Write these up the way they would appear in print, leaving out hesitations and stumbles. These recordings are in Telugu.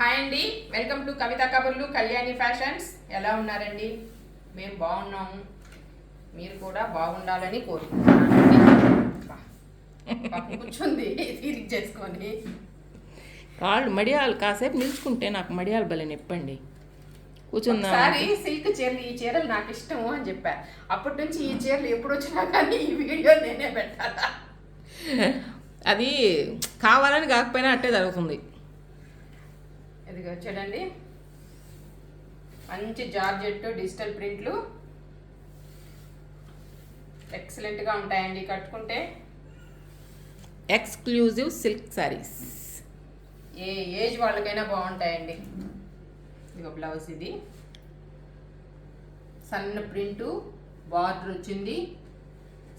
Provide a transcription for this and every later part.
హాయ్ అండి, వెల్కమ్ టు కవిత కబుర్లు కళ్యాణి ఫ్యాషన్స్. ఎలా ఉన్నారండి? మేము బాగున్నాము, మీరు కూడా బాగుండాలని కోరుకుంటున్నాను. కూర్చుంది తీరిక చేసుకొని కాళ్ళు మడియాలు కాసేపు నిల్చుకుంటే నాకు మడియాలు భలే నొప్పండి. కూర్చుందా ఒకసారి సిల్క్ చీరలు, ఈ చీరలు నాకు ఇష్టము అని చెప్పా. అప్పటి నుంచి ఈ చీరలు ఎప్పుడు వచ్చినా కానీ ఈ వీడియో నేనే పెట్టాలా. అది కావాలని కాకపోయినా అట్టే జరుగుతుంది. ఇదిగో చూడండి, మంచి జార్జెట్ డిజిటల్ ప్రింట్లు ఎక్సలెంట్గా ఉంటాయండి. కట్టుకుంటే ఎక్స్క్లూజివ్ సిల్క్ శారీస్ ఏ ఏజ్ వాళ్ళకైనా బాగుంటాయండి. ఇదిగో బ్లౌజ్, ఇది సన్న ప్రింటు, బార్డర్ వచ్చింది,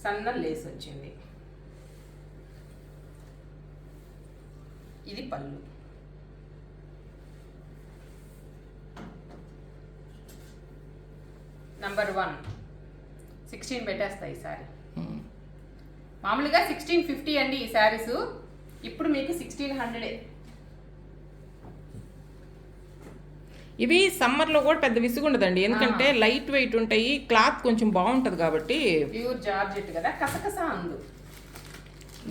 సన్న లేస్ వచ్చింది. ఇది పళ్ళు. నంబర్ 1 16 పెట్టేస్తాయి ఈ శారీ. మామూలుగా 1650 అండి ఈ శారీస్, ఇప్పుడు మీకు 1600. ఇవి సమ్మర్లో కూడా పెద్ద విసుగుండదండి, ఎందుకంటే లైట్ వెయిట్ ఉంటాయి, క్లాత్ కొంచెం బాగుంటుంది కాబట్టి. ప్యూర్ జార్జెట్ కదా, కసకస అందు,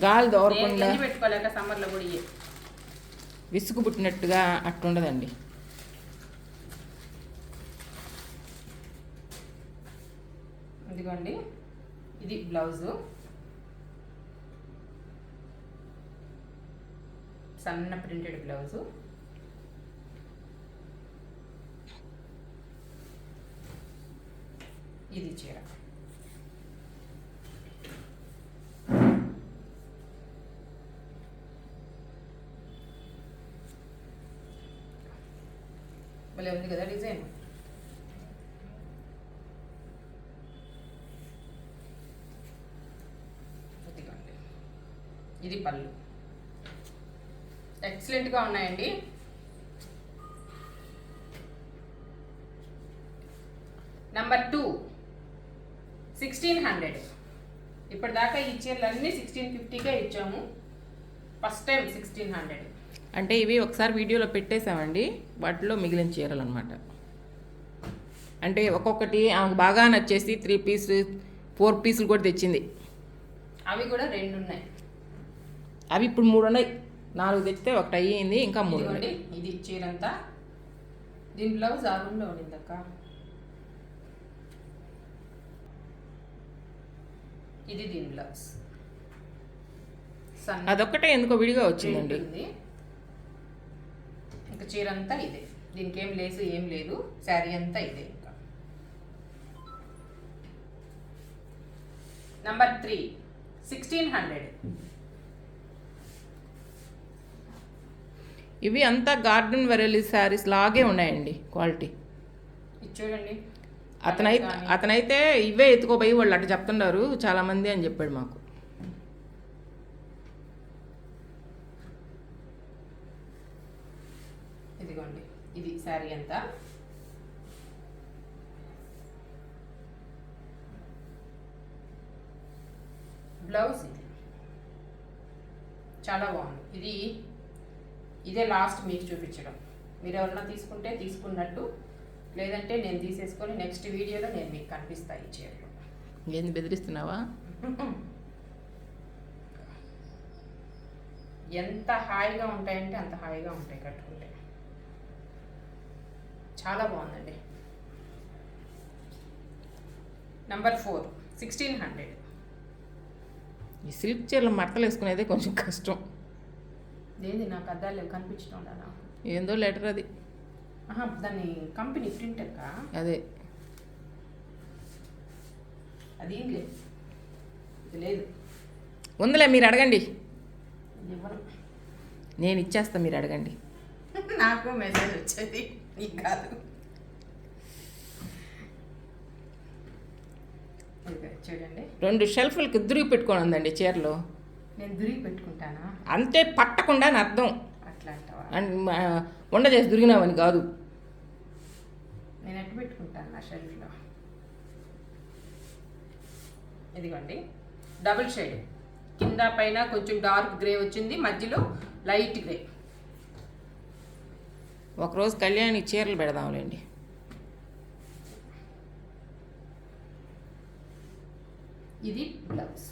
గాలి దోరకుండా పెట్టుకోలేక సమ్మర్లో కూడా విసుగు పుట్టినట్టుగా అట్టుండదండి. ఇదిగోండి, ఇది బ్లౌజు, సన్న ప్రింటెడ్ బ్లౌజు. ఇది చీర. భలే ఉంది కదా డిజైన్. ఇది పళ్ళు. ఎక్సలెంట్గా ఉన్నాయండి. నంబర్ 2 1600. ఇప్పటిదాకా ఈ చీరలన్నీ 1650కే ఇచ్చాము, ఫస్ట్ టైం 1600. అంటే ఇవి ఒకసారి వీడియోలో పెట్టేశామండి, వాటిలో మిగిలిన చీరలు అనమాట. అంటే ఒక్కొక్కటి ఆమెకు బాగా నచ్చేసి 3 పీస్ 4 పీసులు కూడా తెచ్చింది. అవి కూడా 2 ఉన్నాయి. అవి ఇప్పుడు 3 ఉన్నాయి, 4 తెచ్చితే ఒకటి అయ్యింది, ఇంకా 3 ఉన్నాయి. ఇది చీరంతా. దీని బ్లౌజ్ ఆ రూమ్లో ఉండిందక్క. ఇది దీని బ్లౌజ్, అదొక్కటే ఎందుకో విడిగా వచ్చిందండి. ఇంకా చీర అంతా ఇదే, దీనికి ఏం లేసు ఏం లేదు, శారీ అంతా ఇదే. ఇంకా నంబర్ 3 1600. ఇవి అంతా గార్డెన్ వెరైటీ శారీస్ లాగే ఉన్నాయండి క్వాలిటీ. ఇది చూడండి, అతనైతే ఇవే ఎత్తుకోపోయి వాళ్ళు అట్లా చెప్తున్నారు చాలామంది అని చెప్పాడు మాకు. ఇదిగోండి, ఇది శారీ అంతా. బ్లౌజ్ ఇది చాలా బాగుంది. ఇదే లాస్ట్ మీకు చూపించడం. మీరు ఎవరన్నా తీసుకుంటే తీసుకున్నట్టు, లేదంటే నేను తీసేసుకొని నెక్స్ట్ వీడియోలో నేను మీకు కనిపిస్తాను ఈ చీరలు. ఏంది బెదిరిస్తున్నావా? ఎంత హాయిగా ఉంటాయంటే అంత హాయిగా ఉంటాయి కట్టుకుంటే. చాలా బాగుందండి. నంబర్ 4 1600. ఈ సిల్క్ చీరలు మట్టలు వేసుకునేదే కొంచెం కష్టం. ఏంది నాకు అద్దాలు కనిపించడం లేదా? ఏందో లెటర్ అది. దాన్ని కంపెనీ ప్రింట్ అక్క. అదే అది లేదు, ఇది లేదు. ఉందిలే, మీరు అడగండి, ఇవ్వను. నేను ఇచ్చేస్తా, మీరు అడగండి. నాకు మెసేజ్ వచ్చేది, నీకు కాదు. చూడండి, 2 షెల్ఫ్లకి దురిగి పెట్టుకొని ఉందండి చీరలు. నేను దురిగి పెట్టుకుంటానా? అంతే, పట్టకుండా అని అర్థం. అట్లా అంటావా? వండ చేసి దురిగినామని కాదు. నేను ఎట్టు పెట్టుకుంటాను నా షెల్ఫ్లో. ఇదిగోండి, డబుల్ షేడ్, కింద పైన కొంచెం డార్క్ గ్రే వచ్చింది, మధ్యలో లైట్ గ్రే. ఒకరోజు కళ్యాణి చీరలు పెడదాంలేండి. ఇది బ్లౌజ్.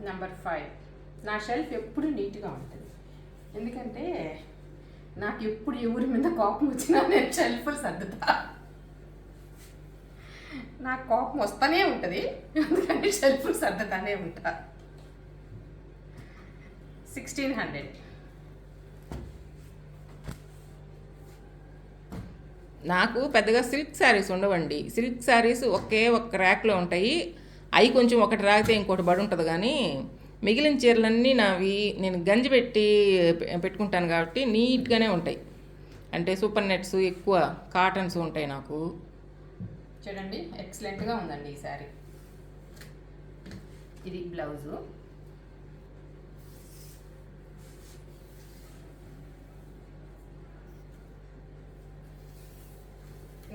నెంబర్ 5. నా షెల్ఫ్ ఎప్పుడు నీట్గా ఉంటుంది, ఎందుకంటే నాకు ఎప్పుడు ఎవరి మీద కోపం వచ్చినా నేను షెల్ఫ్లు సర్దుతా. నాకు కోపం వస్తూనే ఉంటుంది, ఎందుకంటే షెల్ఫ్లు సర్దుతానే ఉంటా. 1600. నాకు పెద్దగా సిల్క్ శారీస్ ఉండవండి. సిల్క్ శారీస్ ఒక్క ర్యాక్లో ఉంటాయి. అవి కొంచెం ఒకటి రాగితే ఇంకోటి బడి ఉంటుంది. కానీ మిగిలిన చీరలన్నీ నావి నేను గంజి పెట్టుకుంటాను కాబట్టి నీట్గానే ఉంటాయి. అంటే సూపర్ నెట్స్ ఎక్కువ కాటన్స్ ఉంటాయి నాకు. చూడండి ఎక్సలెంట్గా ఉందండి ఈ శారీ. ఇది బ్లౌజు.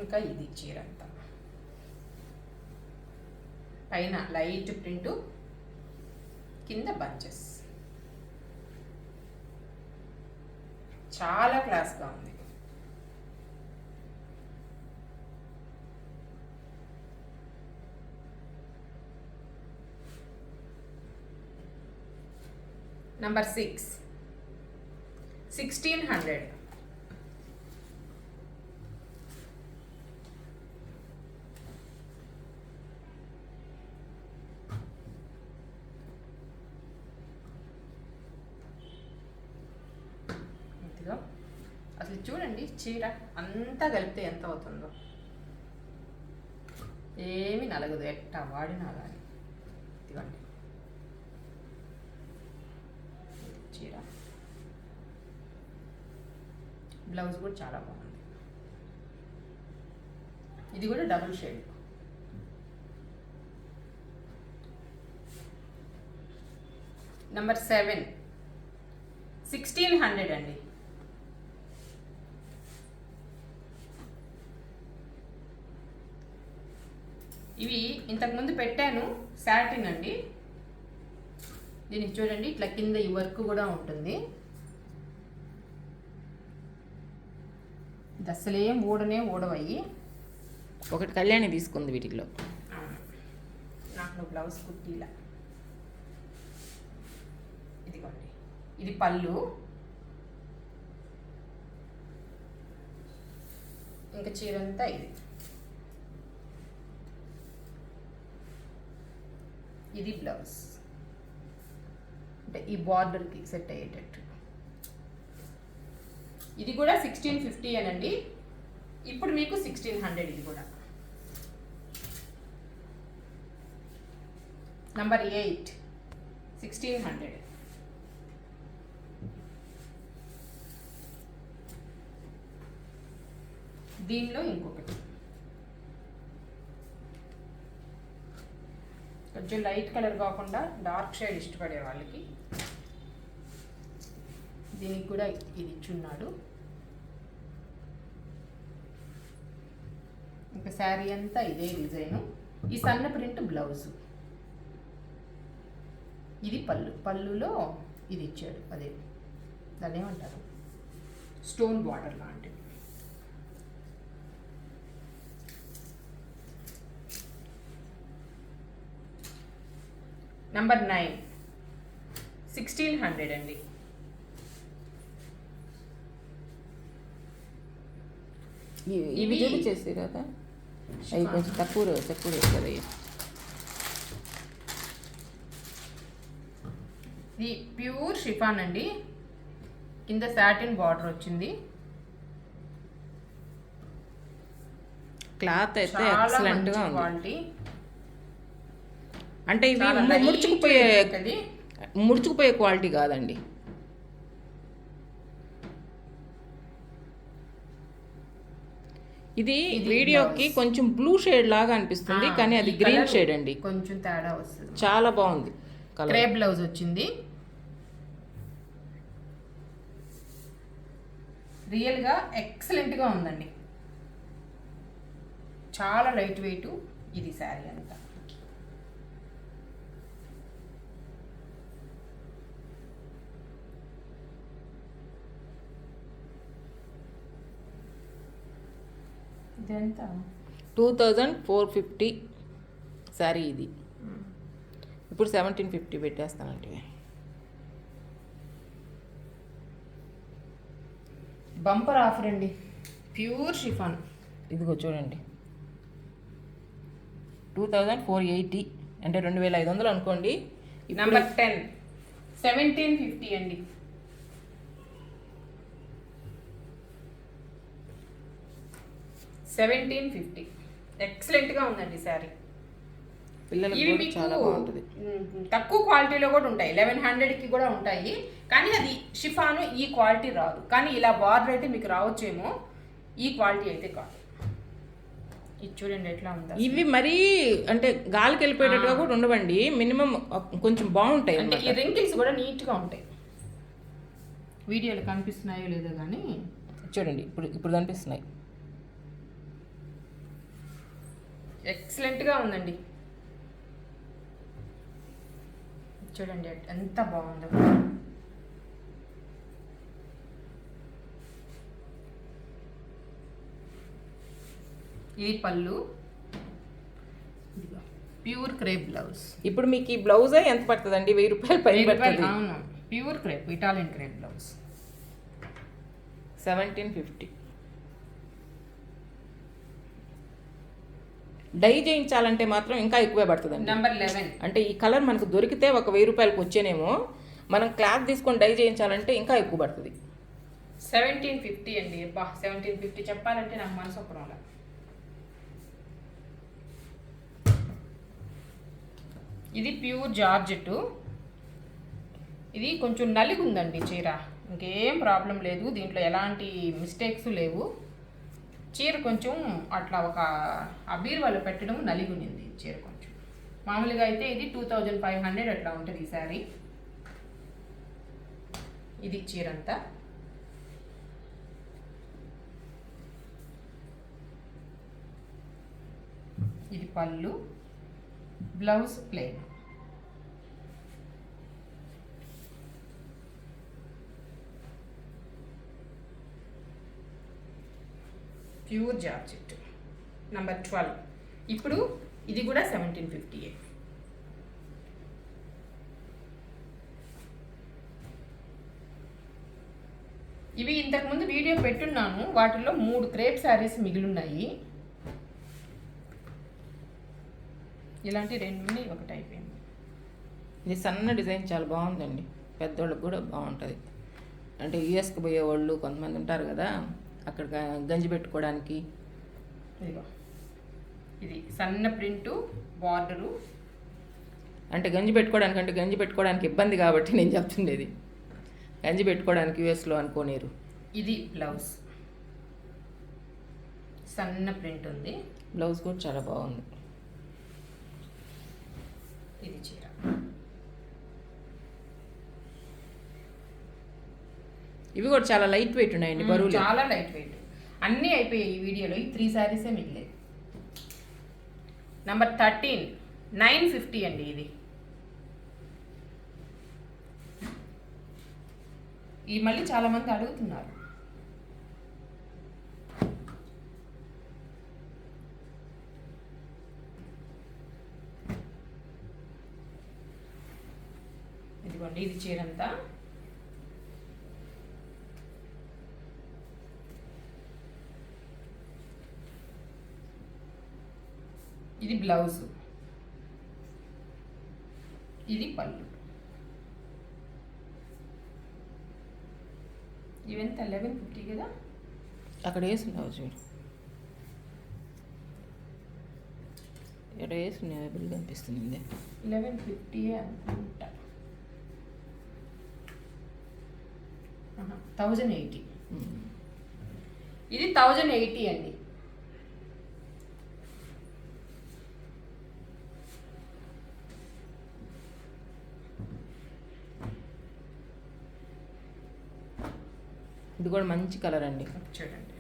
ఇంకా ఇది చీర అంతా పైన లైట్ ప్రింట్, కింద బంచెస్. చాలా క్లాస్గా ఉంది. నంబర్ 6. 1600. అసలు చూడండి చీర అంతా కలిపితే ఎంత అవుతుందో. ఏమి నలగదు, ఎట్టా వాడినా కానీ. ఇదిగోండి చీర. బ్లౌజ్ కూడా చాలా బాగుంది. ఇది కూడా డబుల్ షేడ్. నంబర్ 7. 1600 అండి. ఇవి ఇంతకుముందు పెట్టాను, సాటిన్ అండి. దీనికి చూడండి ఇట్లా కింద ఈ వర్క్ కూడా ఉంటుంది. ఇది అసలేం ఊడవయ్యి. ఒకటి కళ్యాణి తీసుకుంది వీటిలో. నాకు బ్లౌజ్ కుట్టిలా. ఇదిగోండి ఇది పళ్ళు. ఇంకా చీరంతా ఇది. ఇది బ్లౌజ్, అంటే ఈ బార్డర్కి సెట్ అయ్యేటట్టు. ఇది కూడా 1650 అనండి. ఇప్పుడు మీకు 1600. ఇది కూడా నంబర్ 8. 1600. దీనిలో ఇంకొకటి కొంచెం లైట్ కలర్ కాకుండా డార్క్ షేడ్ ఇష్టపడే వాళ్ళకి దీనికి కూడా ఇది ఇచ్చున్నాడు. ఇంకా శారీ అంతా ఇదే డిజైను. ఈ సన్న ప్రింట్ బ్లౌజు. ఇది పళ్ళులో ఇది ఇచ్చాడు. అదే దాన్ని ఏమంటారు, స్టోన్ బార్డర్ లాంటిది. నంబర్ 9. 1600 అండి. ఇవి చూపించేసి కదా, అవి కొంచెం తక్కువ వేస్తారు. ఇది ప్యూర్ షిఫాన్ అండి. కింద సాటిన్ బార్డర్ వచ్చింది. క్లాత్ అయితే ఎక్సలెంట్గా ఉంది. క్వాలిటీ. అంటే ఇవి ముడుచుకుపోయే క్వాలిటీ కాదండి. ఇది వీడియోకి కొంచెం బ్లూ షేడ్ లాగా అనిపిస్తుంది, కానీ అది గ్రీన్ షేడ్ అండి. కొంచెం తేడా వస్తుంది. చాలా బాగుంది. క్రే బ్లౌజ్ వచ్చింది. రియల్గా ఎక్సలెంట్గా ఉందండి. చాలా లైట్ వెయిట్ ఇది శారీ అంతా. ఇదెంత? 2450 శారీ ఇది. ఇప్పుడు 1750 పెట్టేస్తానంటే. బంపర్ ఆఫర్ అండి, ప్యూర్ షిఫాన్. ఇదిగో చూడండి, 2480 అంటే 2500 అనుకోండి. నెంబర్ 10 1750 అండి. $1750 ఎక్సలెంట్గా ఉందండి శారీ. పిల్లలకి ఇవి కూడా మీకు చాలా బాగుంటుంది. తక్కువ క్వాలిటీలో కూడా ఉంటాయి, 1100కి కూడా ఉంటాయి. కానీ అది షిఫాను ఈ క్వాలిటీ రాదు. కానీ ఇలా బార్డర్ అయితే మీకు రావచ్చేమో, ఈ క్వాలిటీ అయితే కాదు. ఇది చూడండి ఎట్లా ఉందా. ఇవి మరీ అంటే గాలికి వెళ్ళిపోయేటట్టుగా కూడా ఉండవండి, మినిమం కొంచెం బాగుంటాయి. అంటే ఈ రింకిల్స్ కూడా నీట్గా ఉంటాయి. వీడియోలో కనిపిస్తున్నాయో లేదో కానీ చూడండి, ఇప్పుడు కనిపిస్తున్నాయి. ఎక్సలెంట్గా ఉందండి. చూడండి ఎంత బాగుందో. ఇది పళ్ళు, ప్యూర్ క్రేప్ బ్లౌజ్. ఇప్పుడు మీకు ఈ బ్లౌజే ఎంత పడుతుందండి? 1000 రూపాయలు పైన పడుతుంది. అవును, pure crepe, Italian crepe blouse. 1750. Dye చేయించాలంటే మాత్రం ఇంకా ఎక్కువే పడుతుందండి. నెంబర్ 11 అంటే ఈ కలర్ మనకు దొరికితే ఒక 1000 రూపాయలకు వచ్చేనేమో, మనం క్లాత్ తీసుకొని డై చేయించాలంటే ఇంకా ఎక్కువ పడుతుంది. 1750 అండి. 1750 చెప్పాలంటే నాకు మనసు ఒప్పడం అలా. ఇది ప్యూర్ జార్జెట్. ఇది కొంచెం నలిగి ఉందండి చీర, ఇంకేం ప్రాబ్లం లేదు, దీంట్లో ఎలాంటి మిస్టేక్స్ లేవు. చీర కొంచెం అట్లా ఒక బీరువాలో పెట్టడం నలిగి ఉంది చీర కొంచెం. మామూలుగా అయితే ఇది 2500 అట్లా ఉంటుంది ఈ శారీ. ఇది చీర అంతా. ఇది పళ్ళు, blouse plain. Pure georgette. Number 12. ఇప్పుడు ఇది కూడా 1750. ఇవి ఇంతకుముందు వీడియో పెట్టున్నాను, వాటిల్లో 3 క్రేప్ శారీస్ మిగిలిన్నాయి. ఇలాంటి 2 ఉన్నాయి, ఒకటి అయిపోయింది. ఇది సన్న డిజైన్ చాలా బాగుందండి, పెద్దోళ్ళకి కూడా బాగుంటుంది. అంటే యూఎస్కి పోయేవాళ్ళు కొంతమంది ఉంటారు కదా, అక్కడ గంజి పెట్టుకోవడానికి. ఇదిగో ఇది సన్న ప్రింటు బార్డరు. అంటే గంజి పెట్టుకోవడానికి ఇబ్బంది కాబట్టి నేను చెప్తుండేది, గంజి పెట్టుకోవడానికి యూఎస్లో అనుకోనేరు. ఇది బ్లౌజ్, సన్న ప్రింట్ ఉంది. బ్లౌజ్ కూడా చాలా బాగుంది. ఇది చీర. ఇవి కూడా చాలా లైట్ వెయిట్ ఉన్నాయండి, బరువు చాలా లైట్ వెయిట్. అన్నీ అయిపోయాయి ఈ వీడియోలో, ఈ 3 శారీసే మిగిలేదు. నెంబర్ 13 950 అండి. ఇది మళ్ళీ చాలా మంది అడుగుతున్నారు. ఇదిగోండి, ఇది చీరంతా. ఇది బ్లౌజ్, ఇది పళ్ళు. ఇవెంత 1150 కదా. అక్కడ వేసున్నావు చూడు, ఇక్కడ వేసున్నావు, బిల్ కనిపిస్తుంది. 1150 అనుకుంటా. 1080. ఇది 1080 అండి. ఇది కూడా మంచి కలర్ అండి, చూడండి.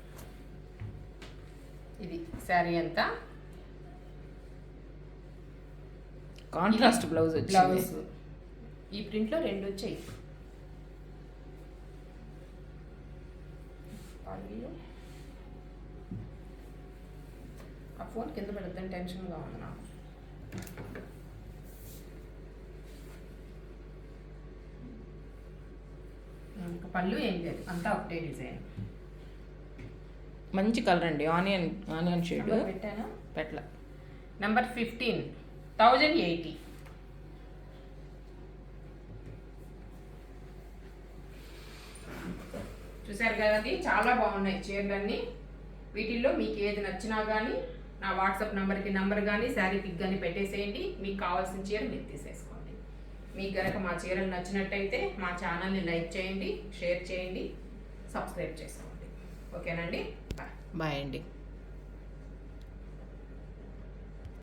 ఇది శారీ అంతా కాంట్రాస్ట్ బ్లౌజ్ వచ్చింది. ఈ ప్రింట్లో 2 వచ్చాయి. ఫోన్ కింద పెడతాను, టెన్షన్గా ఉంది నాకు. ఇంకా పళ్ళు ఏం లేదు, అంతా ఒకటే డిజైన్. మంచి కలర్ అండి, ఆనియన్ షేడ్. పెట్టానా? పెట్టల. నెంబర్ 15, 1080. చూసారు కదండి, చాలా బాగున్నాయి చీరలన్నీ. వీటిల్లో మీకు ఏది నచ్చినా కానీ నా వాట్సాప్ నెంబర్ కానీ శారీ పిక్ కానీ పెట్టేసేయండి. మీకు కావాల్సిన చీర మీరు తీసేసుకోండి. మీకు కనుక మా చీరలు నచ్చినట్టయితే మా ఛానల్ని లైక్ చేయండి, షేర్ చేయండి, సబ్స్క్రైబ్ చేసుకోండి. ఓకేనండి, బాయ్. బాయ్ అండి.